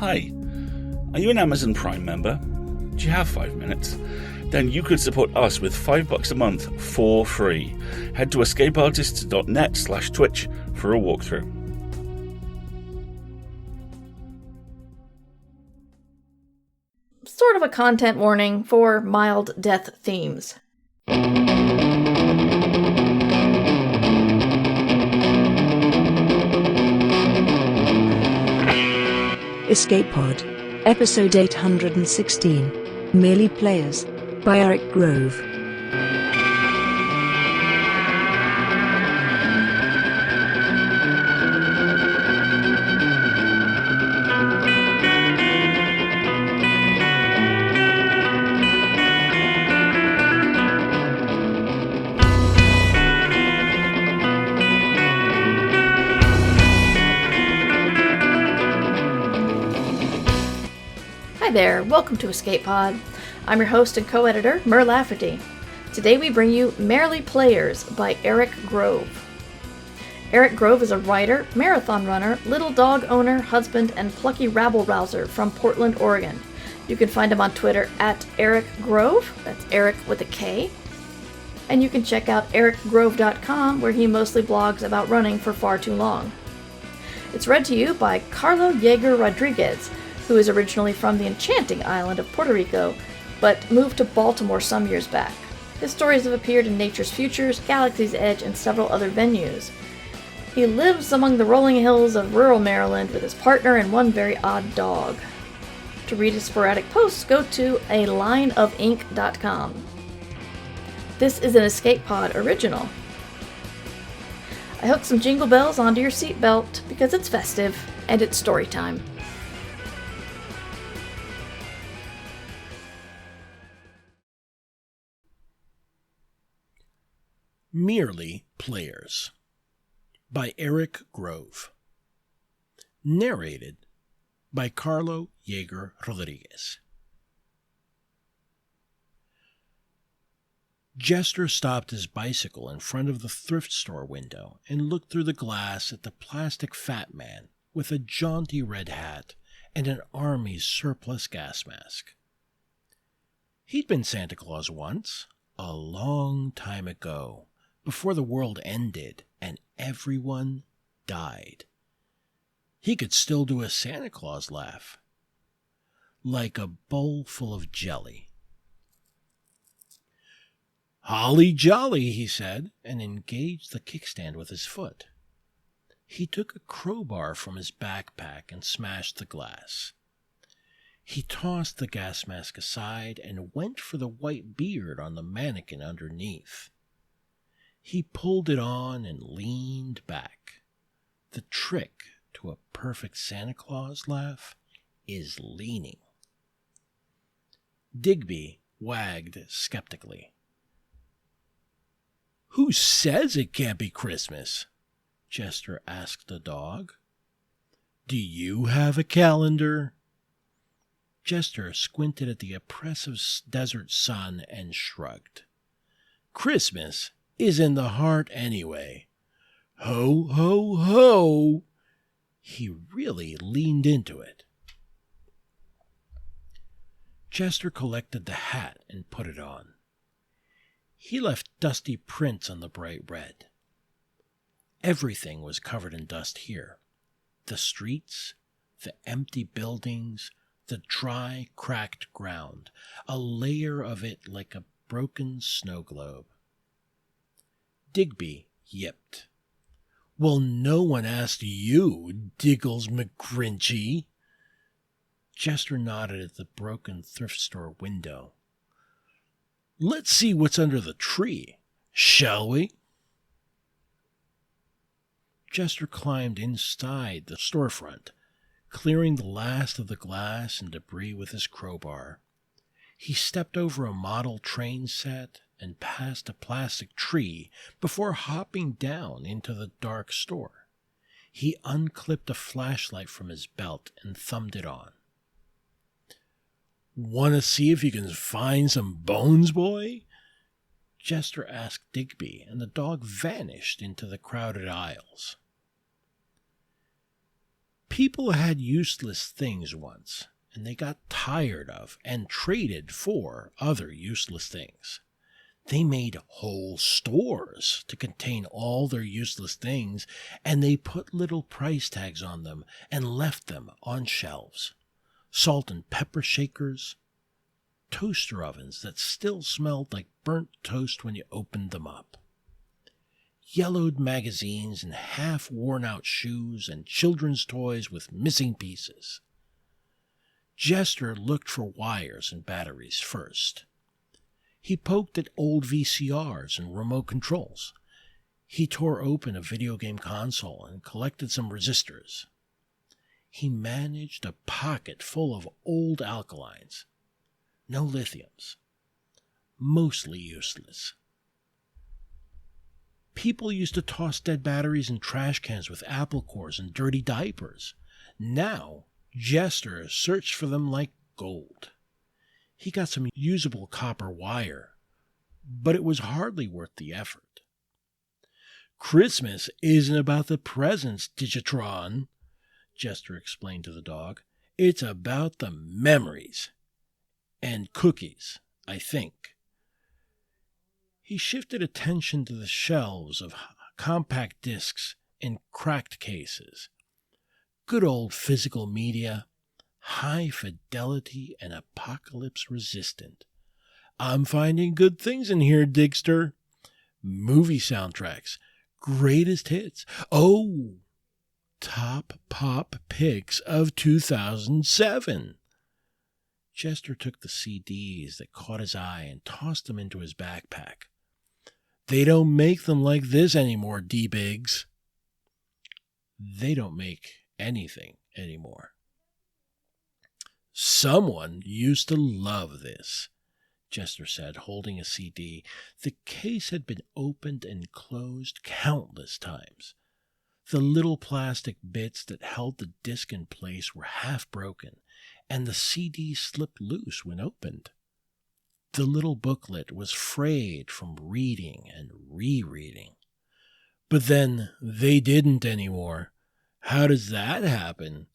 Hi, are you an Amazon Prime member? Do you have 5 minutes? Then you could support us with $5 a month for free. Head to escapeartists.net/Twitch for a walkthrough. Sort of a content warning for mild death themes. Escape Pod, Episode 816, Merely Players, by Eric Grove. Hi there, welcome to Escape Pod. I'm your host and co-editor, Mer Lafferty. Today we bring you Merely Players by Eric Grove. Eric Grove is a writer, marathon runner, little dog owner, husband, and plucky rabble-rouser from Portland, Oregon. You can find him on Twitter at Eric Grove, that's Eric with a K. And you can check out ericgrove.com, where he mostly blogs about running for far too long. It's read to you by Carlo Yeager Rodriguez, who is originally from the enchanting island of Puerto Rico, but moved to Baltimore some years back. His stories have appeared in Nature's Futures, Galaxy's Edge, and several other venues. He lives among the rolling hills of rural Maryland with his partner and one very odd dog. To read his sporadic posts, go to alineofink.com. This is an Escape Pod original. I hooked some jingle bells onto your seatbelt because it's festive and it's story time. Merely Players by Eric Grove. Narrated by Carlo Yeager Rodriguez. Jester stopped his bicycle in front of the thrift store window and looked through the glass at the plastic fat man with a jaunty red hat and an army surplus gas mask. He'd been Santa Claus once, a long time ago, before the world ended and everyone died. He could still do a Santa Claus laugh, like a bowl full of jelly. "Holly jolly," he said, and engaged the kickstand with his foot. He took a crowbar from his backpack and smashed the glass. He tossed the gas mask aside and went for the white beard on the mannequin underneath. He pulled it on and leaned back. The trick to a perfect Santa Claus laugh is leaning. Digby wagged skeptically. "Who says it can't be Christmas?" Jester asked the dog. "Do you have a calendar?" Jester squinted at the oppressive desert sun and shrugged. "Christmas is in the heart anyway. Ho, ho, ho!" He really leaned into it. Jester collected the hat and put it on. He left dusty prints on the bright red. Everything was covered in dust here. The streets, the empty buildings, the dry, cracked ground, a layer of it like a broken snow globe. Digby yipped. "Well, no one asked you, Diggles McGrinchy." Jester nodded at the broken thrift store window. "Let's see what's under the tree, shall we?" Jester climbed inside the storefront, clearing the last of the glass and debris with his crowbar. He stepped over a model train set and past a plastic tree before hopping down into the dark store. He unclipped a flashlight from his belt and thumbed it on. "Want to see if you can find some bones, boy?" Jester asked Digby, and the dog vanished into the crowded aisles. People had useless things once, and they got tired of and traded for other useless things. They made whole stores to contain all their useless things, and they put little price tags on them and left them on shelves. Salt and pepper shakers, toaster ovens that still smelled like burnt toast when you opened them up, yellowed magazines and half-worn-out shoes and children's toys with missing pieces. Jester looked for wires and batteries first. He poked at old VCRs and remote controls. He tore open a video game console and collected some resistors. He managed a pocket full of old alkalines. No lithiums. Mostly useless. People used to toss dead batteries in trash cans with apple cores and dirty diapers. Now, Jester searched for them like gold. He got some usable copper wire, but it was hardly worth the effort. Christmas isn't about the presents, Digitron, Jester explained to the dog. It's about the memories. And cookies, I think. He shifted attention to the shelves of compact discs in cracked cases. Good old physical media, high fidelity and apocalypse resistant. I'm finding good things in here, Digster. Movie soundtracks, greatest hits. Oh, top pop picks of 2007. Jester took the CDs that caught his eye and tossed them into his backpack. They don't make them like this anymore, D-Biggs. They don't make anything anymore. Someone used to love this, Jester said, holding a CD. The case had been opened and closed countless times. The little plastic bits that held the disc in place were half broken, and the CD slipped loose when opened. The little booklet was frayed from reading and rereading. But then they didn't anymore. How does that happen?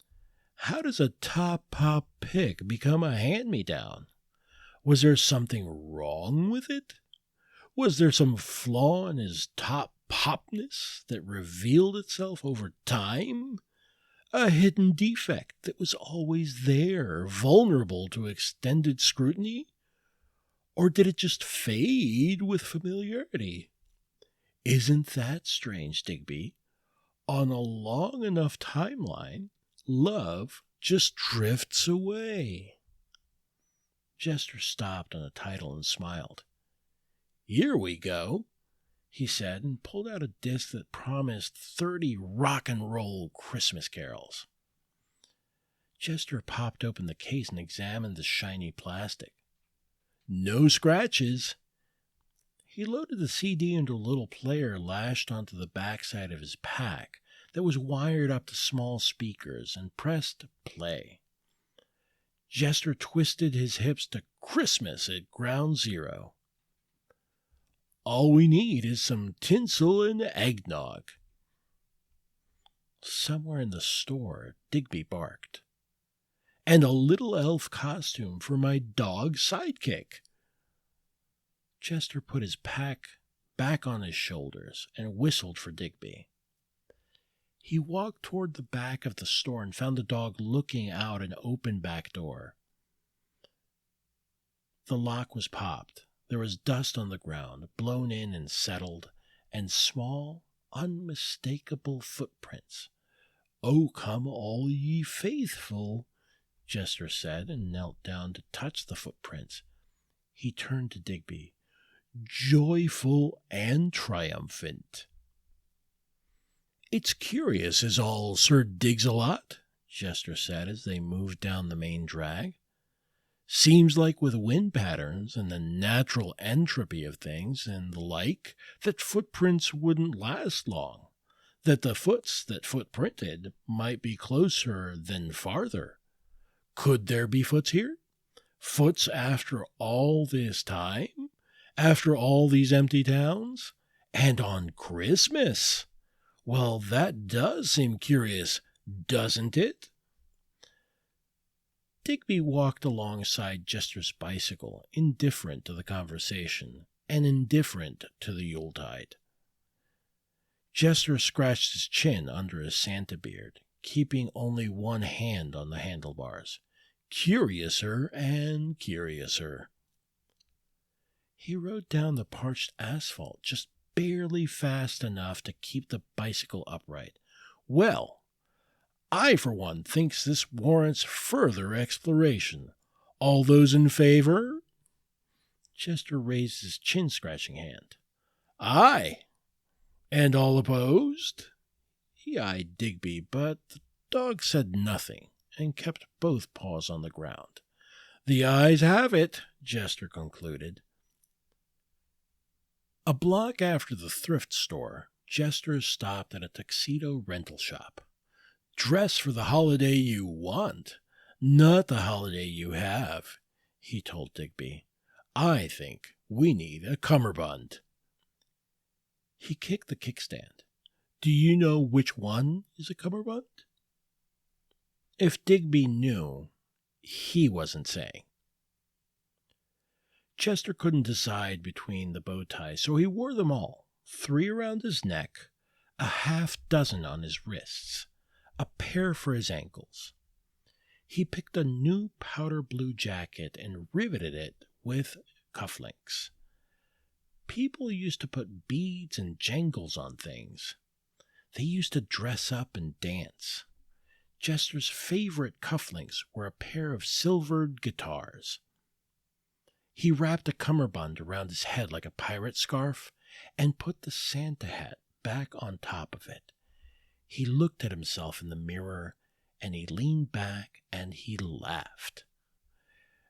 How does a top pop pick become a hand-me-down? Was there something wrong with it? Was there some flaw in his top popness that revealed itself over time? A hidden defect that was always there, vulnerable to extended scrutiny? Or did it just fade with familiarity? Isn't that strange, Digby? On a long enough timeline, love just drifts away. Jester stopped on the title and smiled. Here we go, he said, and pulled out a disc that promised 30 rock and roll Christmas carols. Jester popped open the case and examined the shiny plastic. No scratches. He loaded the CD into a little player lashed onto the backside of his pack that was wired up to small speakers and pressed play. Jester twisted his hips to Christmas at Ground Zero. All we need is some tinsel and eggnog. Somewhere in the store, Digby barked. And a little elf costume for my dog sidekick. Jester put his pack back on his shoulders and whistled for Digby. He walked toward the back of the store and found the dog looking out an open back door. The lock was popped. There was dust on the ground, blown in and settled, and small, unmistakable footprints. Oh, come all ye faithful, Jester said, and knelt down to touch the footprints. He turned to Digby, joyful and triumphant. It's curious, is all, Sir Diggs-a-lot, Jester said as they moved down the main drag. Seems like with wind patterns and the natural entropy of things and the like, that footprints wouldn't last long, that the foots that footprinted might be closer than farther. Could there be foots here? Foots after all this time? After all these empty towns? And on Christmas? Well, that does seem curious, doesn't it?" Digby walked alongside Jester's bicycle, indifferent to the conversation and indifferent to the Yuletide. Jester scratched his chin under his Santa beard, keeping only one hand on the handlebars. Curiouser and curiouser. He rode down the parched asphalt just barely fast enough to keep the bicycle upright. "Well, I, for one, thinks this warrants further exploration. All those in favor?" Chester raised his chin-scratching hand. "Aye. And all opposed?" He eyed Digby, but the dog said nothing and kept both paws on the ground. "The ayes have it," Jester concluded. A block after the thrift store, Jester stopped at a tuxedo rental shop. "Dress for the holiday you want, not the holiday you have," he told Digby. "I think we need a cummerbund." He kicked the kickstand. "Do you know which one is a cummerbund?" If Digby knew, he wasn't saying. Chester couldn't decide between the bow ties, so he wore them all, 3 around his neck, a half-dozen on his wrists, a pair for his ankles. He picked a new powder blue jacket and riveted it with cufflinks. People used to put beads and jangles on things. They used to dress up and dance. Jester's favorite cufflinks were a pair of silvered guitars. He wrapped a cummerbund around his head like a pirate scarf and put the Santa hat back on top of it. He looked at himself in the mirror, and he leaned back and he laughed.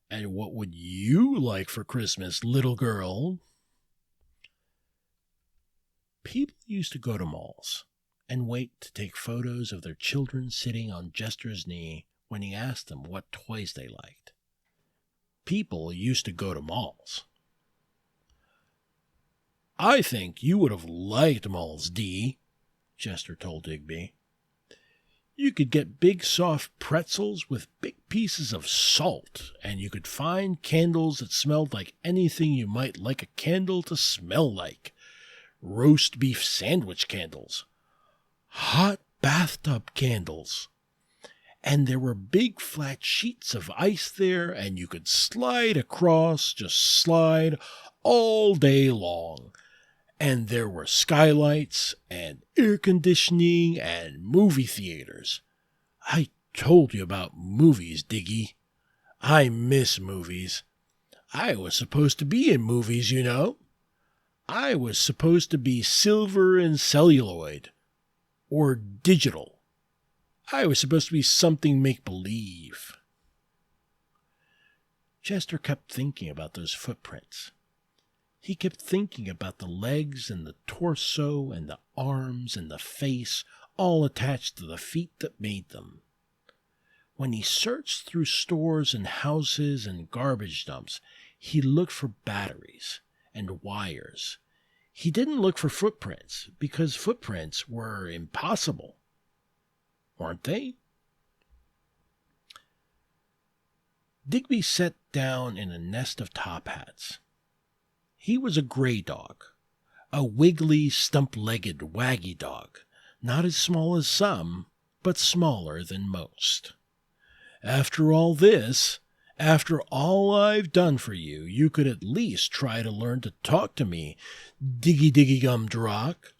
"And what would you like for Christmas, little girl?" People used to go to malls and wait to take photos of their children sitting on Jester's knee when he asked them what toys they liked. People used to go to malls. "I think you would have liked malls, Dee," Jester told Digby. "You could get big soft pretzels with big pieces of salt, and you could find candles that smelled like anything you might like a candle to smell like. Roast beef sandwich candles, hot bathtub candles, and there were big flat sheets of ice there, and you could slide across, just slide, all day long. And there were skylights and air conditioning and movie theaters. I told you about movies, Diggy. I miss movies. I was supposed to be in movies, you know. I was supposed to be silver and celluloid, or digital. I was supposed to be something make-believe." Chester kept thinking about those footprints. He kept thinking about the legs and the torso and the arms and the face, all attached to the feet that made them. When he searched through stores and houses and garbage dumps, he looked for batteries and wires. He didn't look for footprints, because footprints were impossible. Weren't they? Digby sat down in a nest of top hats. He was a gray dog, a wiggly, stump-legged, waggy dog, not as small as some, but smaller than most. "After all this, after all I've done for you, you could at least try to learn to talk to me, Diggy Diggy Gumdrock,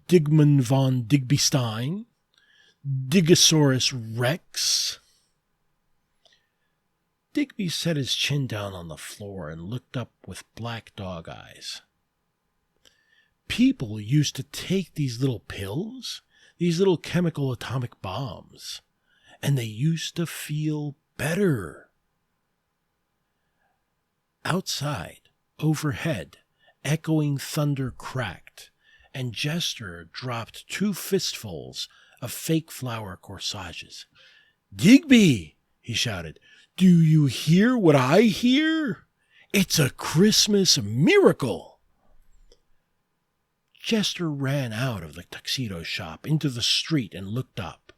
Digmund von Digbystein, Digosaurus Rex." Digby set his chin down on the floor and looked up with black dog eyes. "People used to take these little pills, these little chemical atomic bombs, and they used to feel better." Outside, overhead, echoing thunder cracked, and Jester dropped 2 fistfuls of fake flower corsages. "Digby!" he shouted. "Do you hear what I hear? It's a Christmas miracle!" Jester ran out of the tuxedo shop into the street and looked up.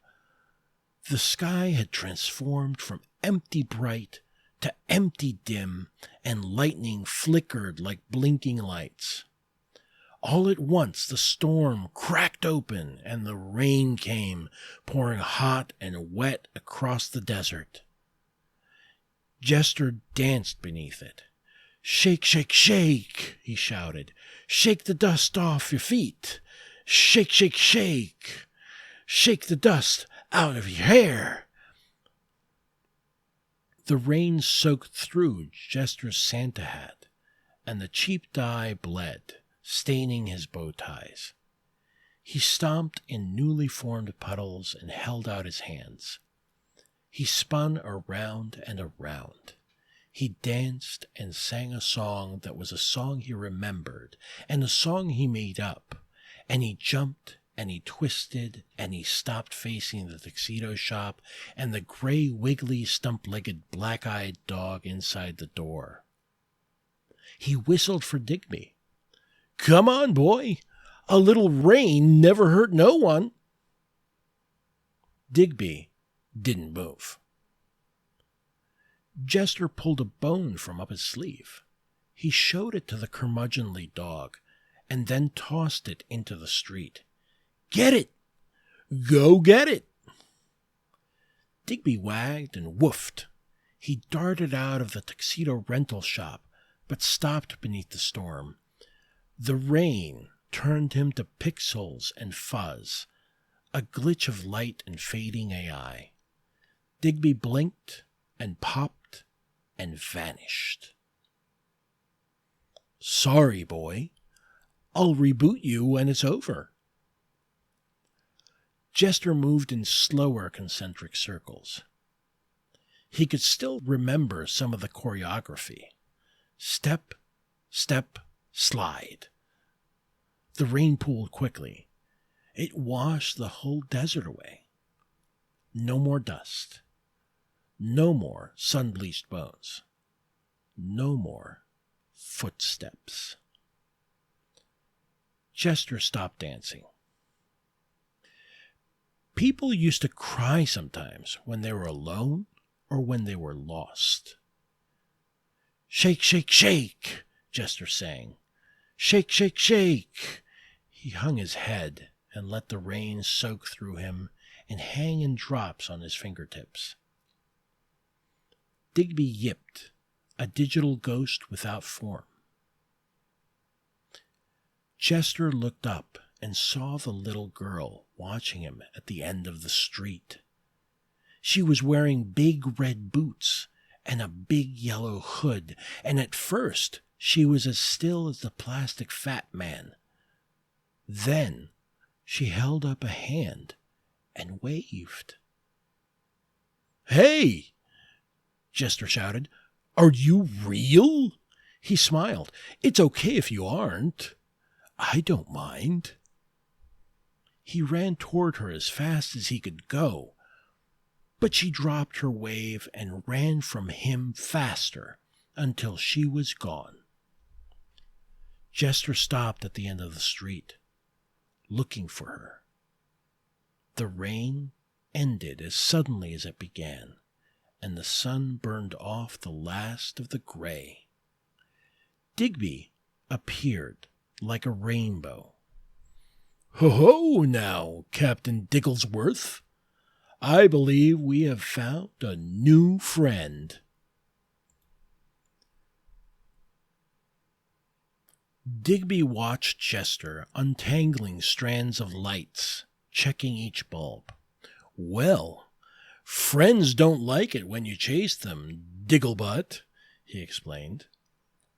The sky had transformed from empty bright to empty dim, and lightning flickered like blinking lights. All at once the storm cracked open and the rain came, pouring hot and wet across the desert. Jester danced beneath it. "Shake, shake, shake," he shouted. "Shake the dust off your feet. Shake, shake, shake. Shake the dust out of your hair." The rain soaked through Jester's Santa hat, and the cheap dye bled, staining his bow ties. He stomped in newly formed puddles and held out his hands. He spun around and around. He danced and sang a song that was a song he remembered and a song he made up, and he jumped and he twisted and he stopped facing the tuxedo shop and the gray, wiggly, stump-legged, black-eyed dog inside the door. He whistled for Digby. "Come on, boy. A little rain never hurt no one." Digby didn't move. Jester pulled a bone from up his sleeve. He showed it to the curmudgeonly dog and then tossed it into the street. "Get it! Go get it!" Digby wagged and woofed. He darted out of the tuxedo rental shop, but stopped beneath the storm. The rain turned him to pixels and fuzz, a glitch of light and fading AI. Digby blinked and popped and vanished. "Sorry, boy. I'll reboot you when it's over." Jester moved in slower concentric circles. He could still remember some of the choreography. Step, step, slide. The rain pooled quickly. It washed the whole desert away. No more dust. No more sun-bleached bones. No more footsteps. Jester stopped dancing. People used to cry sometimes when they were alone or when they were lost. "Shake, shake, shake," Jester sang. "Shake, shake, shake." He hung his head and let the rain soak through him and hang in drops on his fingertips. Digby yipped, a digital ghost without form. Jester looked up and saw the little girl watching him at the end of the street. She was wearing big red boots and a big yellow hood, and at first she was as still as the plastic fat man. Then she held up a hand and waved. "Hey!" Jester shouted. "Are you real?" He smiled. "It's okay if you aren't. I don't mind." He ran toward her as fast as he could go, but she dropped her wave and ran from him faster until she was gone. Jester stopped at the end of the street, looking for her. The rain ended as suddenly as it began, and the sun burned off the last of the gray. Digby appeared like a rainbow. "Ho-ho now, Captain Digglesworth. I believe we have found a new friend." Digby watched Jester untangling strands of lights, checking each bulb. "Well, friends don't like it when you chase them, Digglebutt," he explained,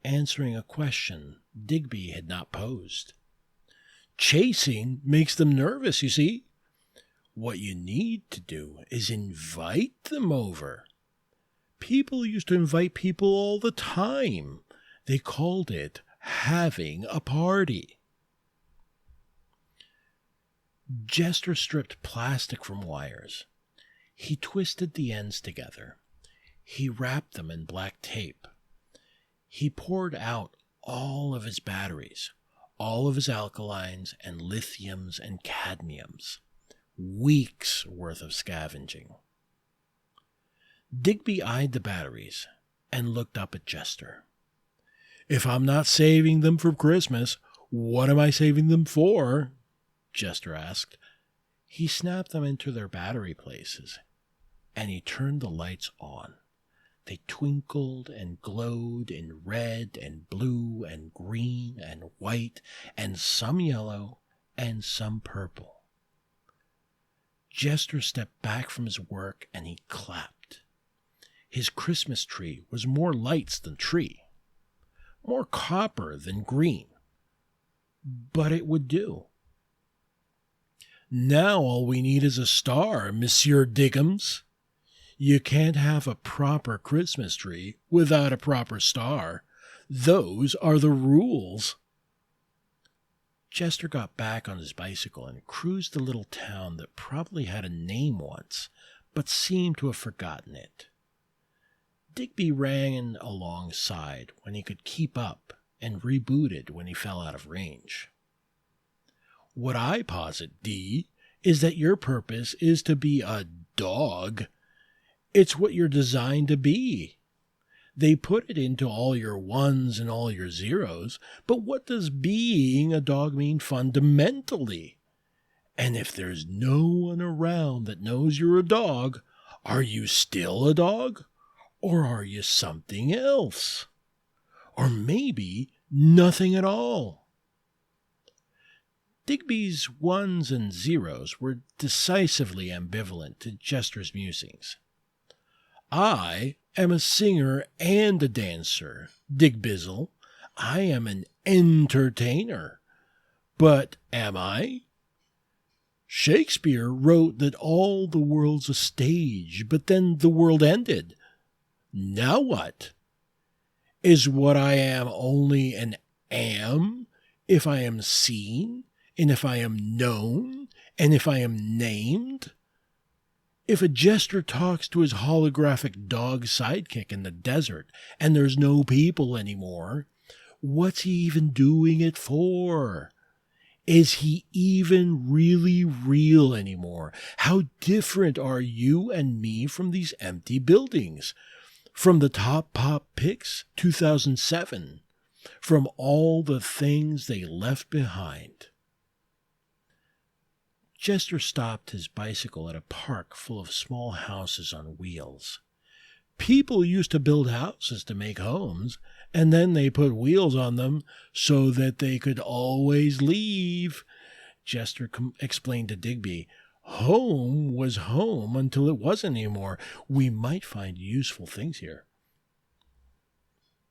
answering a question Digby had not posed. "Chasing makes them nervous, you see. What you need to do is invite them over. People used to invite people all the time. They called it having a party." Jester stripped plastic from wires. He twisted the ends together. He wrapped them in black tape. He poured out all of his batteries, all of his alkalines and lithiums and cadmiums. Weeks worth of scavenging. Digby eyed the batteries and looked up at Jester. "If I'm not saving them for Christmas, what am I saving them for?" Jester asked. He snapped them into their battery places, and he turned the lights on. They twinkled and glowed in red and blue and green and white and some yellow and some purple. Jester stepped back from his work and he clapped. His Christmas tree was more lights than tree, more copper than green, but it would do. "Now all we need is a star, Monsieur Diggums. You can't have a proper Christmas tree without a proper star. Those are the rules." Jester got back on his bicycle and cruised the little town that probably had a name once, but seemed to have forgotten it. Digby ran alongside when he could keep up and rebooted when he fell out of range. "What I posit, D, is that your purpose is to be a dog. It's what you're designed to be. They put it into all your ones and all your zeros, but what does being a dog mean fundamentally? And if there's no one around that knows you're a dog, are you still a dog? Or are you something else? Or maybe nothing at all?" Digby's ones and zeros were decisively ambivalent to Jester's musings. "I am a singer and a dancer, Digbizzle. I am an entertainer. But am I? Shakespeare wrote that all the world's a stage, but then the world ended. Now what? Is what I am only an am if I am seen, and if I am known, and if I am named? If a jester talks to his holographic dog sidekick in the desert and there's no people anymore, what's he even doing it for? Is he even really real anymore? How different are you and me from these empty buildings? From the Top Pop Picks 2007? From all the things they left behind?" Jester stopped his bicycle at a park full of small houses on wheels. "People used to build houses to make homes, and then they put wheels on them so that they could always leave," Jester explained to Digby. "Home was home until it wasn't anymore. We might find useful things here."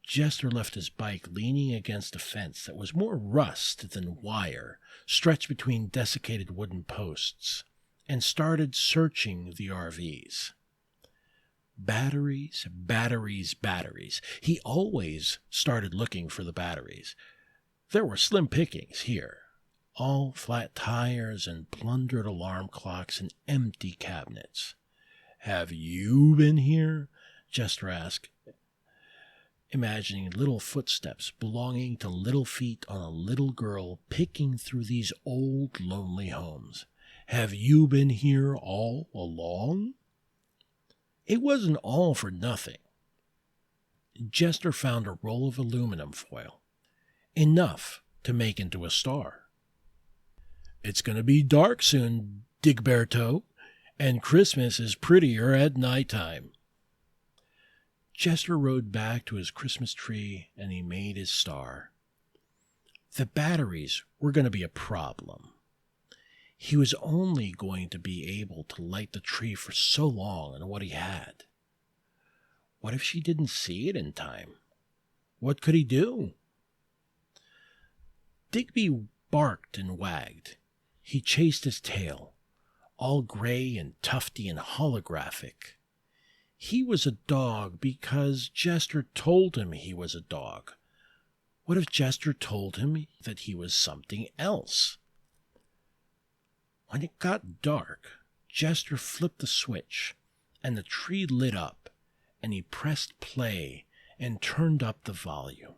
Jester left his bike leaning against a fence that was more rust than wire, stretched between desiccated wooden posts, and started searching the RVs. Batteries, batteries, batteries. He always started looking for the batteries. There were slim pickings here. All flat tires and plundered alarm clocks and empty cabinets. "Have you been here?" Jester asked, imagining little footsteps belonging to little feet on a little girl picking through these old, lonely homes. "Have you been here all along?" It wasn't all for nothing. Jester found a roll of aluminum foil, enough to make into a star. "It's going to be dark soon, Digberto, and Christmas is prettier at nighttime." Jester rode back to his Christmas tree, and he made his star. The batteries were going to be a problem. He was only going to be able to light the tree for so long on what he had. What if she didn't see it in time? What could he do? Digby barked and wagged. He chased his tail, all gray and tufty and holographic. He was a dog because Jester told him he was a dog. What if Jester told him that he was something else? When it got dark, Jester flipped the switch, and the tree lit up, and he pressed play and turned up the volume.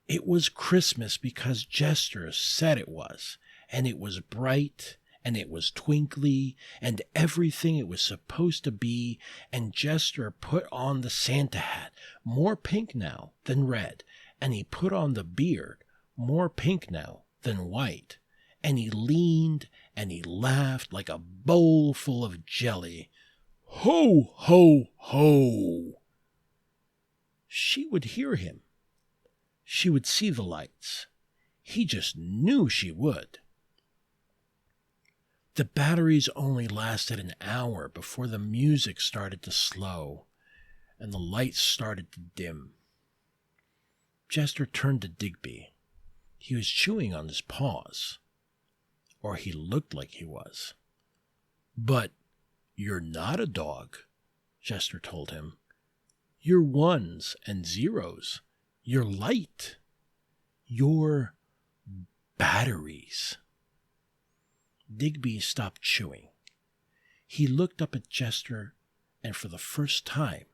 It was Christmas because Jester said it was, and it was bright, and it was twinkly, and everything it was supposed to be, and Jester put on the Santa hat, more pink now than red, and he put on the beard, more pink now than white, and he leaned and he laughed like a bowl full of jelly. Ho, ho, ho! She would hear him. She would see the lights. He just knew she would. The batteries only lasted an hour before the music started to slow and the lights started to dim. Jester turned to Digby. He was chewing on his paws. Or he looked like he was. But you're not a dog, Jester told him. You're ones and zeros. You're light. You're batteries. Digby stopped chewing. He looked up at Jester, and for the first time,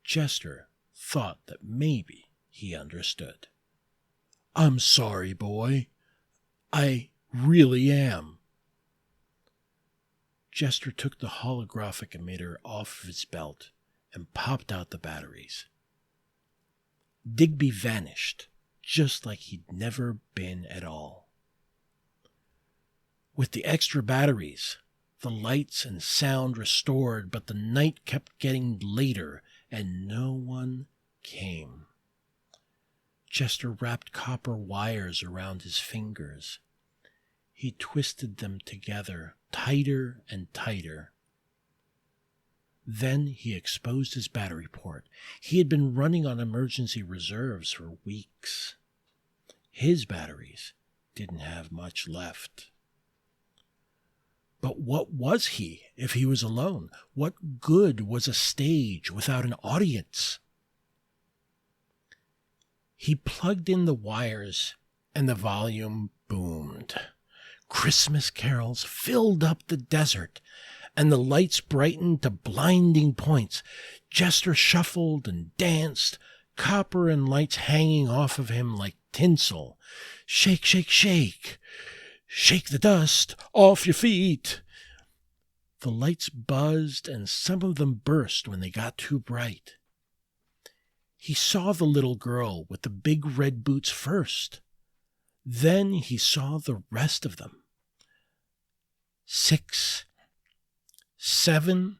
Jester thought that maybe he understood. I'm sorry, boy. I really am. Jester took the holographic emitter off of his belt and popped out the batteries. Digby vanished, just like he'd never been at all. With the extra batteries, the lights and sound restored, but the night kept getting later, and no one came. Jester wrapped copper wires around his fingers. He twisted them together, tighter and tighter. Then he exposed his battery port. He had been running on emergency reserves for weeks. His batteries didn't have much left. But what was he if he was alone? What good was a stage without an audience? He plugged in the wires, and the volume boomed. Christmas carols filled up the desert, and the lights brightened to blinding points. Jester shuffled and danced, copper and lights hanging off of him like tinsel. Shake, shake, shake. Shake the dust off your feet. The lights buzzed, and some of them burst when they got too bright. He saw the little girl with the big red boots first. Then he saw the rest of them. 6, 7,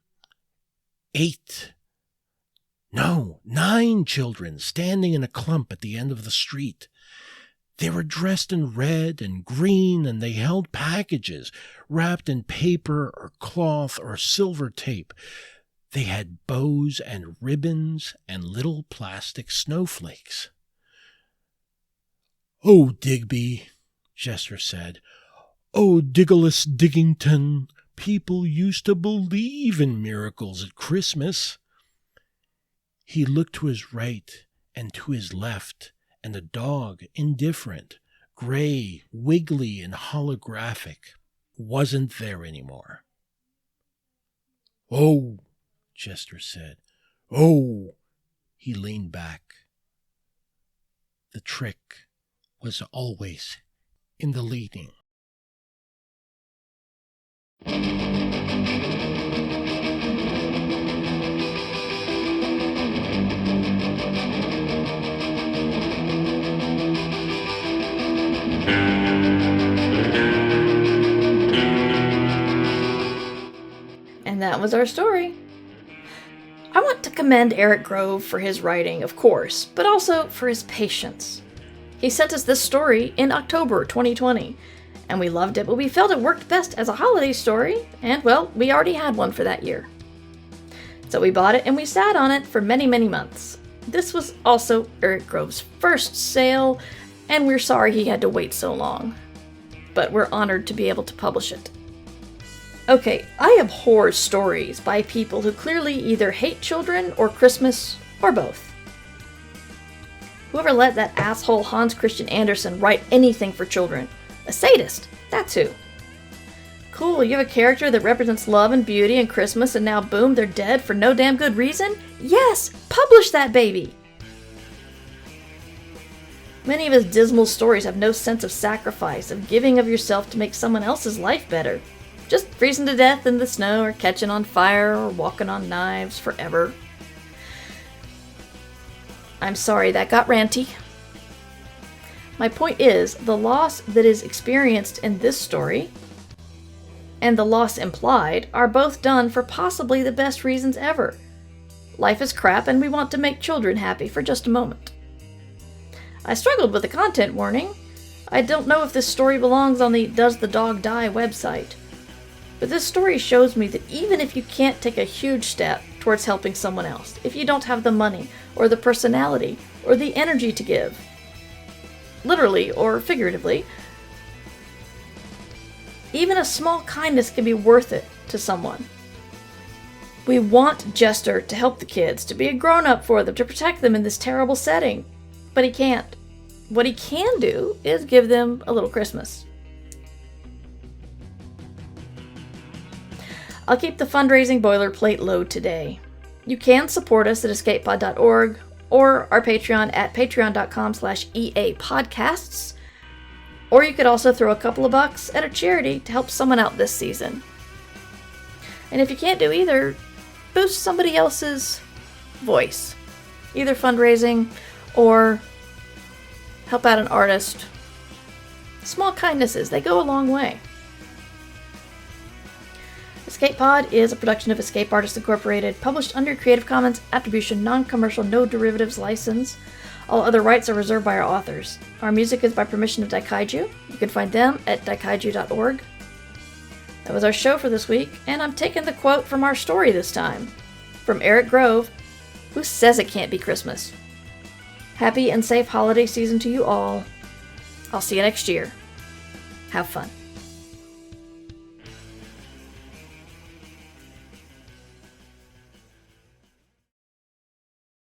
8. No, 9 children standing in a clump at the end of the street. They were dressed in red and green, and they held packages wrapped in paper or cloth or silver tape. They had bows and ribbons and little plastic snowflakes. "Oh, Digby," Jester said. "Oh, Diggelus Diggington, people used to believe in miracles at Christmas." He looked to his right and to his left, and the dog, indifferent, gray, wiggly, and holographic, wasn't there anymore. "Oh," Jester said. "Oh." He leaned back. The trick was always in the leading. And that was our story. I want to commend Eric Grove for his writing, of course, but also for his patience. He sent us this story in October 2020, and we loved it, but we felt it worked best as a holiday story, and, well, we already had one for that year. So we bought it and we sat on it for many, many months. This was also Eric Grove's first sale, and we're sorry he had to wait so long. But we're honored to be able to publish it. Okay, I abhor stories by people who clearly either hate children or Christmas, or both. Whoever let that asshole Hans Christian Andersen write anything for children? A sadist, that's who. Cool, you have a character that represents love and beauty and Christmas, and now boom, they're dead for no damn good reason? Yes, publish that baby! Many of his dismal stories have no sense of sacrifice, of giving of yourself to make someone else's life better. Just freezing to death in the snow, or catching on fire, or walking on knives forever. I'm sorry, that got ranty. My point is, the loss that is experienced in this story and the loss implied are both done for possibly the best reasons ever. Life is crap and we want to make children happy for just a moment. I struggled with the content warning. I don't know if this story belongs on the Does the Dog Die website. But this story shows me that even if you can't take a huge step towards helping someone else, if you don't have the money, or the personality, or the energy to give, literally or figuratively, even a small kindness can be worth it to someone. We want Jester to help the kids, to be a grown-up for them, to protect them in this terrible setting. But he can't. What he can do is give them a little Christmas. I'll keep the fundraising boilerplate low today. You can support us at escapepod.org or our Patreon at patreon.com/EAPodcasts. Or you could also throw a couple of bucks at a charity to help someone out this season. And if you can't do either, boost somebody else's voice. Either fundraising or help out an artist. Small kindnesses, they go a long way. Escape Pod is a production of Escape Artists Incorporated, published under Creative Commons Attribution Non-Commercial No Derivatives license. All other rights are reserved by our authors. Our music is by permission of Daikaiju. You can find them at daikaiju.org. That was our show for this week, and I'm taking the quote from our story this time. From Eric Grove, who says it can't be Christmas. Happy and safe holiday season to you all. I'll see you next year. Have fun.